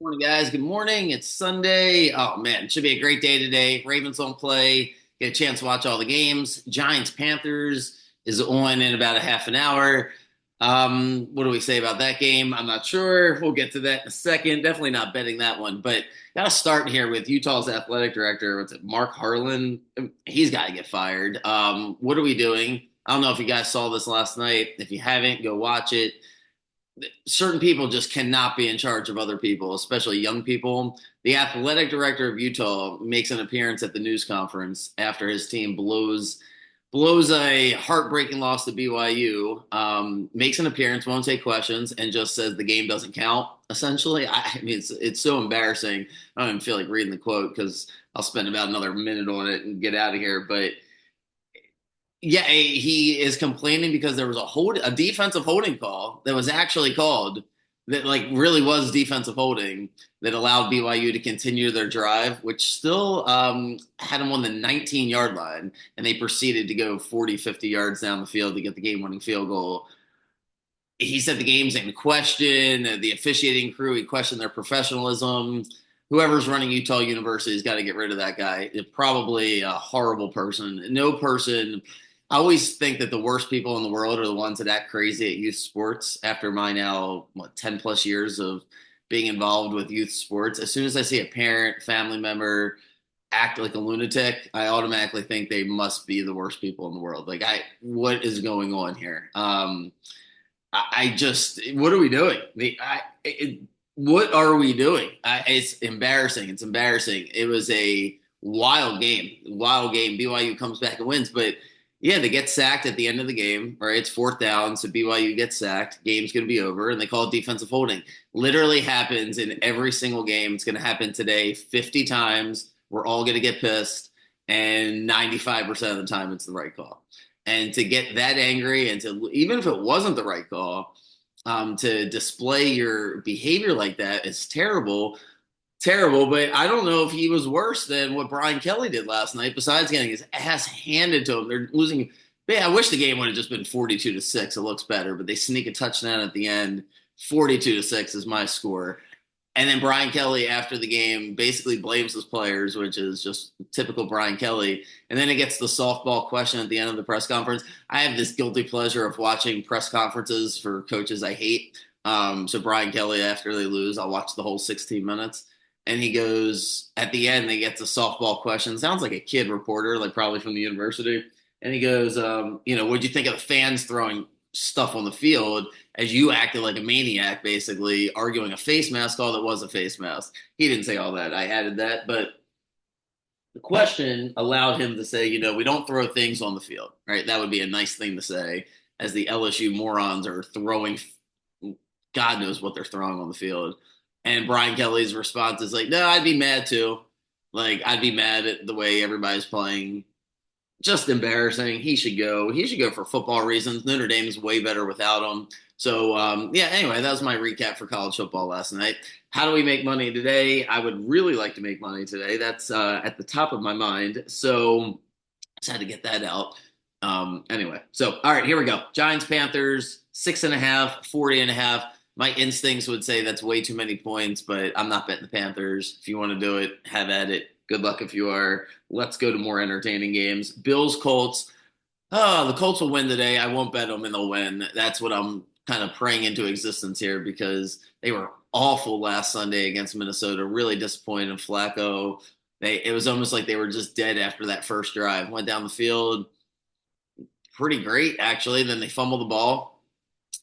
Morning, guys. Good morning. It's Sunday. Oh, man. It should be a great day today. Ravens don't play. Get a chance to watch all the games. Giants Panthers is on in about a half an hour. What do we say about that game? I'm not sure. We'll get to that in a second. Definitely not betting that one. But got to start here with Utah's athletic director. What's it, Mark Harlan? He's got to get fired. What are we doing? I don't know if you guys saw this last night. If you haven't, go watch it. Certain people just cannot be in charge of other people, especially young people. The athletic director of Utah makes an appearance at the news conference after his team blows a heartbreaking loss to BYU. Makes an appearance, won't take questions, and just says the game doesn't count. Essentially, I mean, it's so embarrassing. I don't even feel like reading the quote because I'll spend about another minute on it and get out of here. But yeah, he is complaining because there was a defensive holding call that was actually called that like really was defensive holding that allowed BYU to continue their drive, which still had them on the 19-yard line, and they proceeded to go 40, 50 yards down the field to get the game-winning field goal. He said the game's in question, the officiating crew, he questioned their professionalism. Whoever's running Utah University has got to get rid of that guy. It's probably a horrible person. No person. I always think that the worst people in the world are the ones that act crazy at youth sports. After my now 10 plus years of being involved with youth sports, as soon as I see a parent, family member act like a lunatic, I automatically think they must be the worst people in the world. What is going on here? I just, what are we doing? What are we doing? It's embarrassing. It's embarrassing. It was a wild game. Wild game. BYU comes back and wins, but yeah, they get sacked at the end of the game. Right, it's fourth down, so BYU gets sacked. Game's going to be over, and they call it defensive holding. Literally happens in every single game. It's going to happen today 50 times. We're all going to get pissed, and 95% of the time, it's the right call. And to get that angry, and to even if it wasn't the right call, to display your behavior like that is terrible, terrible. But I don't know if he was worse than what Brian Kelly did last night. Besides getting his ass handed to him, they're losing. Man, I wish the game would have just been 42-6. It looks better, but they sneak a touchdown at the end. 42-6 is my score. And then Brian Kelly, after the game, basically blames his players, which is just typical Brian Kelly. And then it gets the softball question at the end of the press conference. I have this guilty pleasure of watching press conferences for coaches I hate. So Brian Kelly, after they lose, I'll watch the whole 16 minutes. And he goes, at the end, they get the softball question. Sounds like a kid reporter, like probably from the university. And he goes, what'd you think of the fans throwing stuff on the field as you acted like a maniac, basically arguing a face mask call that was a face mask? He didn't say all that. I added that. But the question allowed him to say, we don't throw things on the field, right? That would be a nice thing to say as the LSU morons are throwing, God knows what they're throwing on the field. And Brian Kelly's response is like, no, I'd be mad too. Like, I'd be mad at the way everybody's playing. Just embarrassing. He should go. He should go for football reasons. Notre Dame is way better without him. So, yeah, anyway, that was my recap for college football last night. How do we make money today? I would really like to make money today. That's at the top of my mind. So, just had to get that out. Anyway, so, all right, here we go. Giants, Panthers, 6.5, 40.5. My instincts would say that's way too many points, but I'm not betting the Panthers. If you want to do it, have at it. Good luck if you are. Let's go to more entertaining games. Bills, Colts. Oh, the Colts will win today. I won't bet them and they'll win. That's what I'm kind of praying into existence here because they were awful last Sunday against Minnesota. Really disappointed in Flacco. It was almost like they were just dead after that first drive. Went down the field pretty great, actually. Then they fumbled the ball,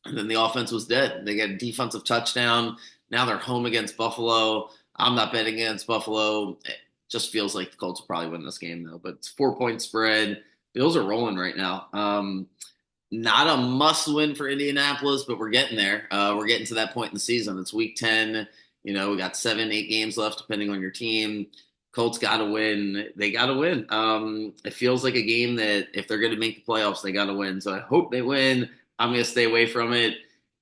and then the offense was dead. They got a defensive touchdown. Now they're home against Buffalo. I'm not betting against Buffalo. It just feels like the Colts will probably win this game, though. But it's 4-point spread. Bills are rolling right now. Not a must win for Indianapolis, but we're getting there. We're getting to that point in the season. It's week 10. We got 7, 8 games left, depending on your team. Colts got to win. They got to win. It feels like a game that if they're going to make the playoffs, they got to win. So I hope they win. I'm going to stay away from it.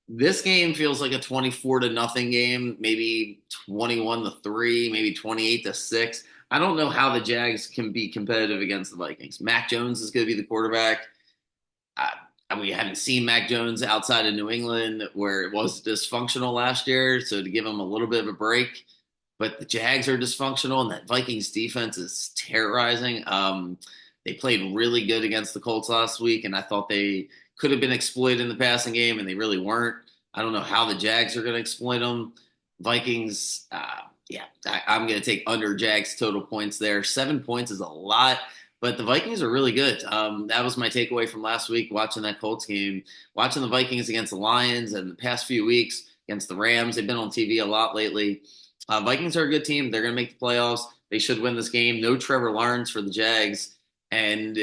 This game feels like a 24-0 game, maybe 21-3, maybe 28-6. I don't know how the Jags can be competitive against the Vikings. Mac Jones is going to be the quarterback. we haven't seen Mac Jones outside of New England where it was dysfunctional last year. So to give him a little bit of a break, but the Jags are dysfunctional and that Vikings defense is terrorizing. They played really good against the Colts last week, and I thought they could have been exploited in the passing game, and they really weren't. I don't know how the Jags are going to exploit them. Vikings, yeah, I'm going to take under Jags total points there. 7 points is a lot, but the Vikings are really good. That was my takeaway from last week watching that Colts game, watching the Vikings against the Lions, and the past few weeks against the Rams. They've been on TV a lot lately. Vikings are a good team. They're going to make the playoffs. They should win this game. No Trevor Lawrence for the Jags. And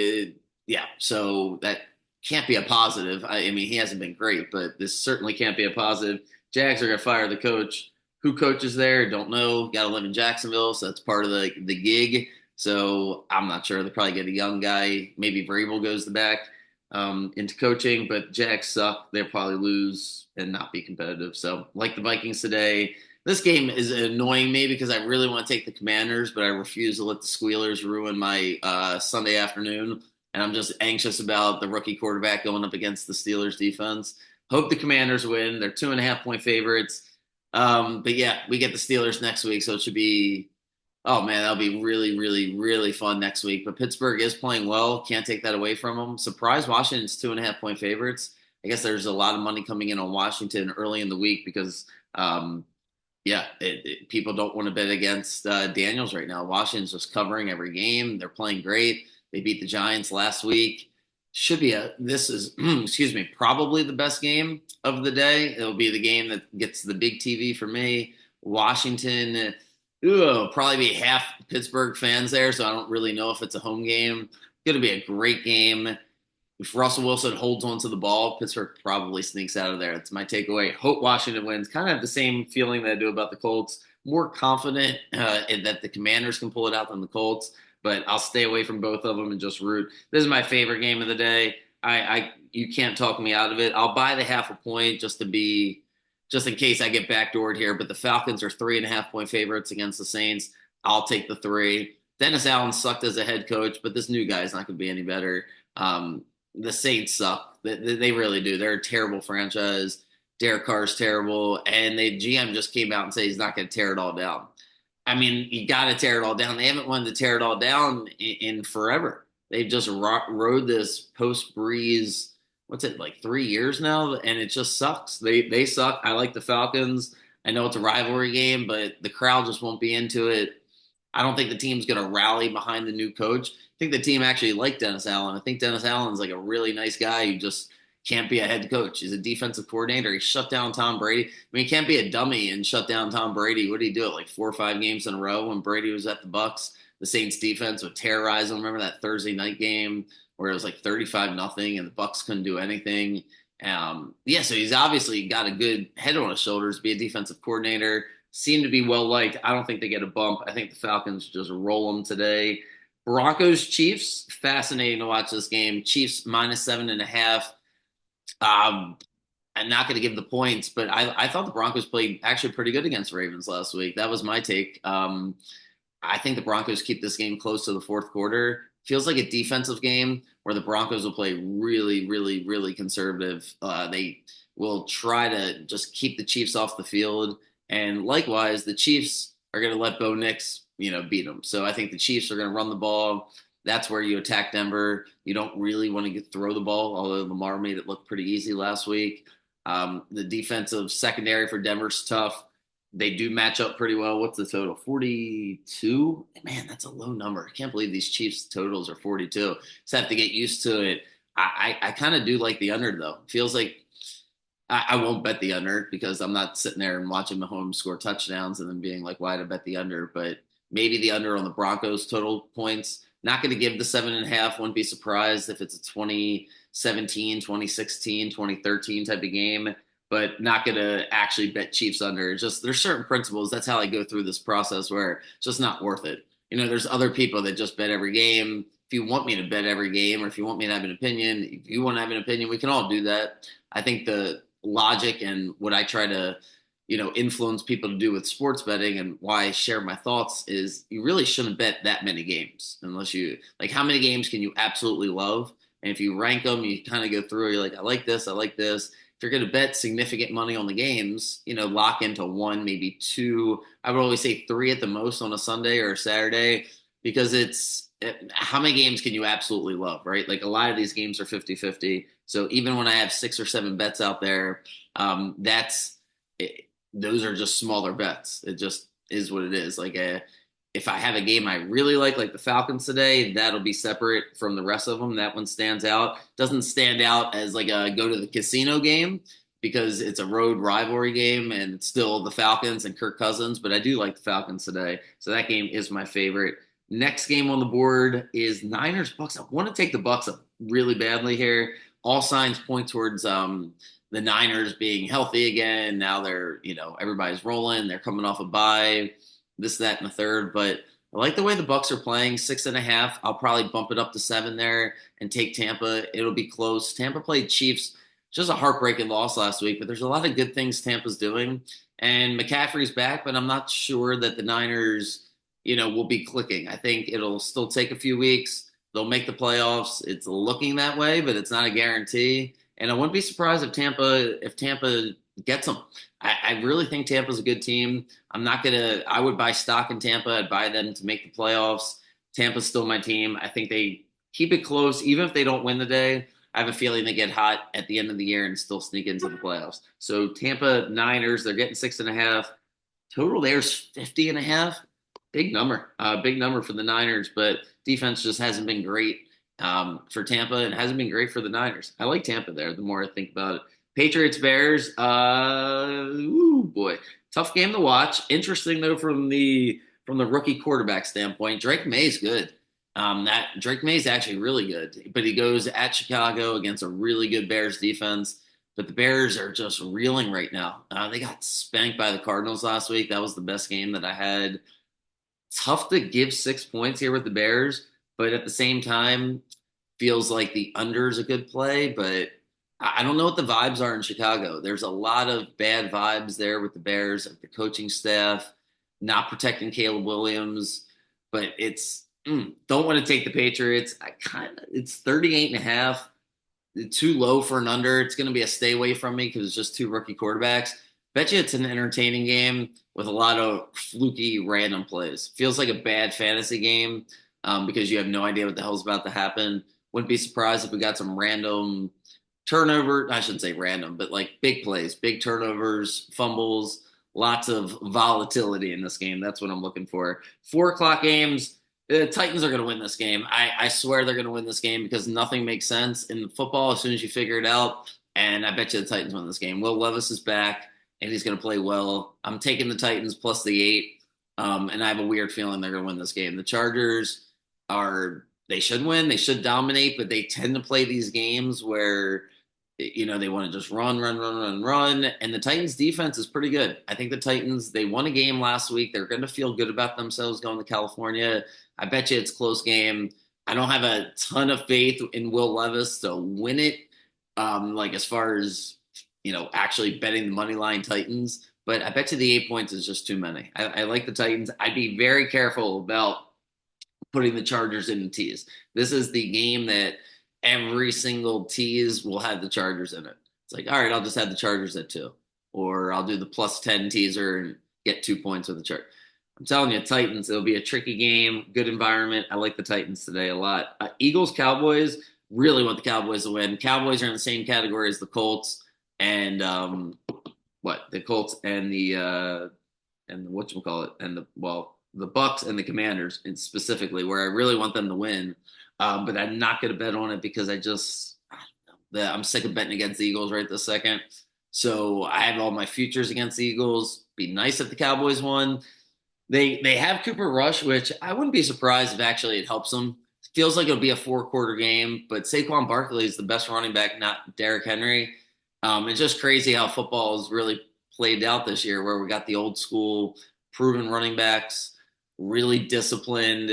yeah, so that can't be a positive. I mean, he hasn't been great, but this certainly can't be a positive. Jags are going to fire the coach. Who coaches there? Don't know. Got to live in Jacksonville, so that's part of the gig. So I'm not sure. They probably get a young guy. Maybe Vrabel goes the back into coaching, but Jags suck. They'll probably lose and not be competitive. So like the Vikings today, this game is annoying me because I really want to take the Commanders, but I refuse to let the Squealers ruin my Sunday afternoon. And I'm just anxious about the rookie quarterback going up against the Steelers defense. Hope the Commanders win. They're 2.5 point favorites. But yeah, we get the Steelers next week, so it should be. Oh man, that'll be really, really, really fun next week. But Pittsburgh is playing well. Can't take that away from them. Surprise, Washington's 2.5 point favorites. I guess there's a lot of money coming in on Washington early in the week because yeah, people don't want to bet against Daniels right now. Washington's just covering every game. They're playing great. They beat the Giants last week. Should be this is, excuse me, probably the best game of the day. It'll be the game that gets the big TV for me. Washington, probably be half Pittsburgh fans there, so I don't really know if it's a home game. Going to be a great game. If Russell Wilson holds onto the ball, Pittsburgh probably sneaks out of there. That's my takeaway. Hope Washington wins. Kind of have the same feeling that I do about the Colts. More confident that the Commanders can pull it out than the Colts, but I'll stay away from both of them and just root. This is my favorite game of the day. You can't talk me out of it. I'll buy the 0.5 point just in case I get backdoored here. But the Falcons are 3.5 point favorites against the Saints. I'll take the 3. Dennis Allen sucked as a head coach, but this new guy is not going to be any better. The Saints suck. They really do. They're a terrible franchise. Derek Carr's terrible, and the GM just came out and said he's not going to tear it all down. I mean, you got to tear it all down. They haven't wanted to tear it all down in forever. They've just rode this post Breeze. What's it like 3 years now, and it just sucks. They suck. I like the Falcons. I know it's a rivalry game, but the crowd just won't be into it. I don't think the team's going to rally behind the new coach. I think the team actually liked Dennis Allen. I think Dennis Allen's like a really nice guy who just can't be a head coach. He's a defensive coordinator. He shut down Tom Brady. I mean, he can't be a dummy and shut down Tom Brady. What did he do? Like 4 or 5 games in a row when Brady was at the Bucks. The Saints defense would terrorize them. Remember that Thursday night game where it was like 35-0 and the Bucks couldn't do anything. Yeah, so he's obviously got a good head on his shoulders, be a defensive coordinator. Seem to be well liked. I don't think they get a bump. I think the Falcons just roll them today. Broncos Chiefs, fascinating to watch this game. Chiefs -7.5. I'm not going to give the points, but I thought the Broncos played actually pretty good against Ravens last week. That was my take. I think the Broncos keep this game close to the fourth quarter. Feels like a defensive game where the Broncos will play really, really, really conservative. They will try to just keep the Chiefs off the field. And likewise, the Chiefs are going to let Bo Nix, beat them. So I think the Chiefs are going to run the ball. That's where you attack Denver. You don't really want to throw the ball, although Lamar made it look pretty easy last week. The defensive secondary for Denver's tough. They do match up pretty well. What's the total? 42? Man, that's a low number. I can't believe these Chiefs totals are 42. Just have to get used to it. I kind of do like the under, though. Feels like I won't bet the under because I'm not sitting there and watching Mahomes score touchdowns and then being like, why to bet the under? But maybe the under on the Broncos total points. Not going to give the 7.5. Wouldn't be surprised if it's a 2017, 2016, 2013 type of game, but not going to actually bet Chiefs under. Just there's certain principles. That's how I go through this process where it's just not worth it. There's other people that just bet every game. If you want me to bet every game or if you want me to have an opinion, if you want to have an opinion, we can all do that. I think the logic and what I try to influence people to do with sports betting and why I share my thoughts is you really shouldn't bet that many games unless you like how many games can you absolutely love And if you rank them, you kind of go through, you're like, I like this, I like this. If you're going to bet significant money on the games, lock into one, maybe two. I would always say three at the most on a Sunday or a Saturday because how many games can you absolutely love, right? Like a lot of these games are 50-50. So even when I have 6 or 7 bets out there, that's it, those are just smaller bets. It just is what it is. If I have a game I really like the Falcons today, that'll be separate from the rest of them. That one stands out. Doesn't stand out as like a go to the casino game because it's a road rivalry game and it's still the Falcons and Kirk Cousins, but I do like the Falcons today. So that game is my favorite. Next game on the board is Niners Bucks. I want to take the Bucks up really badly here. All signs point towards the Niners being healthy again. Now they're, everybody's rolling. They're coming off a bye, this, that, and the third. But I like the way the Bucks are playing. 6.5. I'll probably bump it up to 7 there and take Tampa. It'll be close. Tampa played Chiefs. Just a heartbreaking loss last week, but there's a lot of good things Tampa's doing. And McCaffrey's back, but I'm not sure that the Niners, will be clicking. I think it'll still take a few weeks. They'll make the playoffs. It's looking that way, but it's not a guarantee. And I wouldn't be surprised if Tampa gets them. I really think Tampa's a good team. I would buy stock in Tampa. I'd buy them to make the playoffs. Tampa's still my team. I think they keep it close, even if they don't win the day. I have a feeling they get hot at the end of the year and still sneak into the playoffs. So Tampa Niners, they're getting 6.5. Total there's 50.5. Big number for the Niners, but defense just hasn't been great for Tampa and hasn't been great for the Niners. I like Tampa there the more I think about it. Patriots Bears, boy, tough game to watch. Interesting though from the rookie quarterback standpoint. Drake May's good. That Drake May's actually really good, but he goes at Chicago against a really good Bears defense. But the Bears are just reeling right now. They got spanked by the Cardinals last week. That was the best game that I had. Tough to give 6 points here with the Bears, but at the same time, feels like the under is a good play. But I don't know what the vibes are in Chicago. There's a lot of bad vibes there with the Bears, like the coaching staff, not protecting Caleb Williams. But don't want to take the Patriots. It's 38.5. Too low for an under. It's going to be a stay away from me because it's just two rookie quarterbacks. Bet you it's an entertaining game with a lot of fluky random plays. Feels like a bad fantasy game because you have no idea what the hell's about to happen. Wouldn't be surprised if we got some random turnover. I shouldn't say random, but like big plays, big turnovers, fumbles, lots of volatility in this game. That's what I'm looking for. 4 o'clock games. The Titans are going to win this game. I swear they're going to win this game because nothing makes sense in football as soon as you figure it out. And I bet you the Titans win this game. Will Levis is back, and he's going to play well. I'm taking the Titans plus the 8, and I have a weird feeling they're going to win this game. The Chargers they should win. They should dominate, but they tend to play these games where they want to just run. And the Titans defense is pretty good. I think the Titans, they won a game last week. They're going to feel good about themselves going to California. I bet you it's a close game. I don't have a ton of faith in Will Levis to win it. As far as, actually betting the money line Titans, but I bet you the 8 points is just too many. I like the Titans. I'd be very careful about putting the Chargers in the tees. This is the game that every single tease will have the Chargers in it. It's like, all right, I'll just have the Chargers at 2, or I'll do the plus 10 teaser and get 2 points with the chart. I'm telling you, Titans, it'll be a tricky game, good environment. I like the Titans today a lot. Eagles, Cowboys, really want the Cowboys to win. Cowboys are in the same category as the Colts and the Colts and the whatchamacallit, and the Bucks and the Commanders, and specifically where I really want them to win. But I'm not going to bet on it because I'm sick of betting against the Eagles right this second. So I have all my futures against the Eagles. Be nice if the Cowboys won. They have Cooper Rush, which I wouldn't be surprised if actually it helps them. It feels like it'll be a 4-quarter game, but Saquon Barkley is the best running back, not Derrick Henry. It's just crazy how football has really played out this year, where we got the old school proven running backs, really disciplined,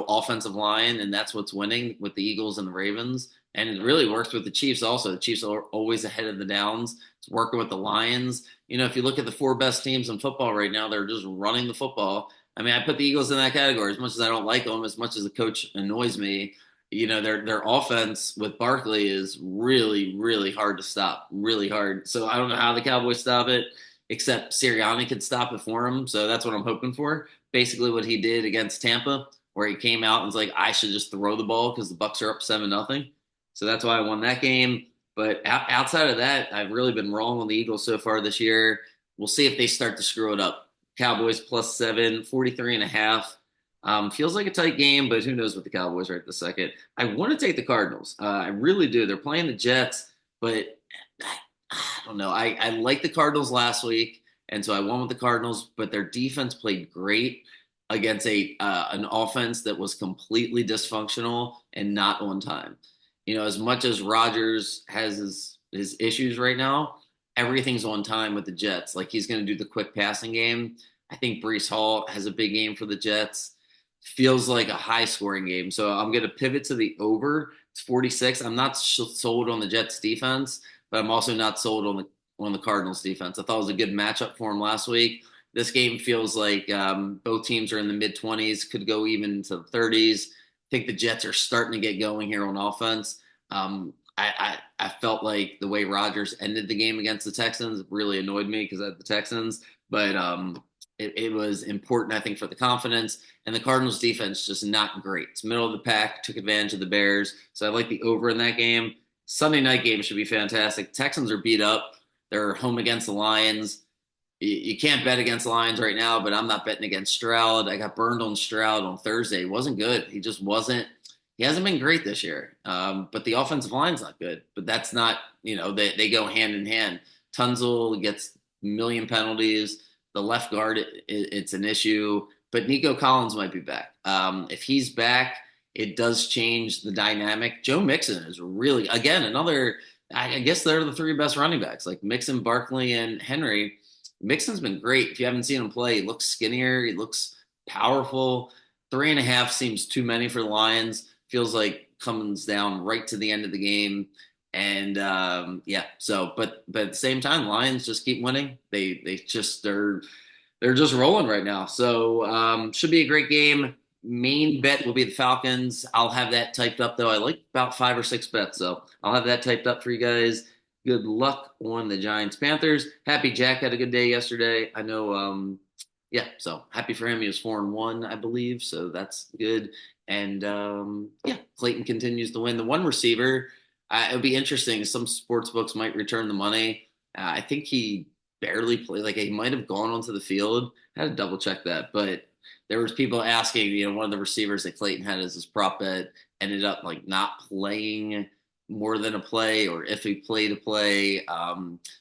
offensive line, and that's what's winning with the Eagles and the Ravens. And it really works with the Chiefs also. The Chiefs are always ahead of the downs. It's working with the Lions. If you look at the 4 best teams in football right now, they're just running the football. I mean, I put the Eagles in that category. As much as I don't like them, as much as the coach annoys me, their offense with Barkley is really, really hard to stop, really hard. So I don't know how the Cowboys stop it, except Sirianni could stop it for him. So that's what I'm hoping for. Basically, what he did against Tampa, where he came out and was like, "I should just throw the ball because the Bucks are up 7-0." So that's why I won that game. But outside of that, I've really been wrong on the Eagles so far this year. We'll see if they start to screw it up. Cowboys +7, 43.5. Feels like a tight game, but who knows with the Cowboys right this second. I want to take the Cardinals. I really do. They're playing the Jets, but I don't know. I like the Cardinals last week, and so I won with the Cardinals, but their defense played great against an offense that was completely dysfunctional and not on time. As much as Rodgers has his issues right now, everything's on time with the Jets. Like he's going to do the quick passing game. I think Brees Hall has a big game for the Jets. Feels like a high scoring game. So I'm going to pivot to the over. It's 46. I'm not sold on the Jets defense, but I'm also not sold on the Cardinals defense. I thought it was a good matchup for them last week. This game feels like both teams are in the mid 20s, could go even to the 30s. I think the Jets are starting to get going here on offense. I felt like the way Rodgers ended the game against the Texans really annoyed me because I had the Texans, but it was important, I think, for the confidence. And the Cardinals defense just not great. It's middle of the pack, took advantage of the Bears. So I like the over in that game. Sunday night game should be fantastic. Texans are beat up. They're home against the Lions. You can't bet against the Lions right now, but I'm not betting against Stroud. I got burned on Stroud on Thursday. He wasn't good. He just wasn't. He hasn't been great this year. But the offensive line's not good. But that's not, they go hand in hand. Tunzel gets a million penalties. The left guard, it's an issue. But Nico Collins might be back. If he's back, it does change the dynamic. Joe Mixon is really, again, another. I guess they're the three best running backs, like Mixon, Barkley, and Henry. Mixon's been great. If you haven't seen him play, he looks skinnier. He looks powerful. 3.5 seems too many for the Lions. Feels like comes down right to the end of the game. And yeah, so but at the same time, Lions just keep winning. They're just rolling right now. So should be a great game. Main bet will be the Falcons. I'll have that typed up though. I like about 5 or 6 bets, so I'll have that typed up for you guys. Good luck on the Giants Panthers. Happy Jack had a good day yesterday. I know yeah, so happy for him. He was 4-1, I believe, so that's good. And yeah, Clayton continues to win. The one receiver, it'll be interesting. Some sports books might return the money. I think he barely played. Like he might have gone onto the field. I had to double check that, but there was people asking. One of the receivers that Clayton had as his prop bet ended up like not playing more than a play, or if he played a play.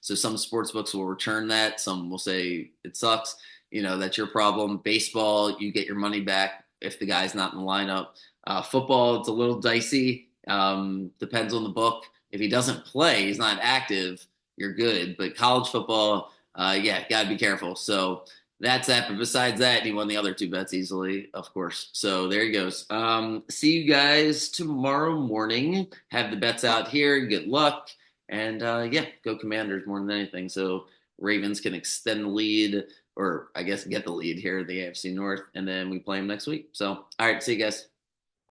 So some sports books will return that. Some will say it sucks. That's your problem. Baseball, you get your money back if the guy's not in the lineup. Football, it's a little dicey. Depends on the book. If he doesn't play, he's not active, you're good. But college football, yeah, got to be careful. So that's that. But besides that, he won the other 2 bets easily, of course. So there he goes. See you guys tomorrow morning. Have the bets out here. Good luck. And yeah, go Commanders more than anything. So Ravens can extend the lead, or I guess get the lead here in the AFC North, and then we play them next week. So, all right, see you guys.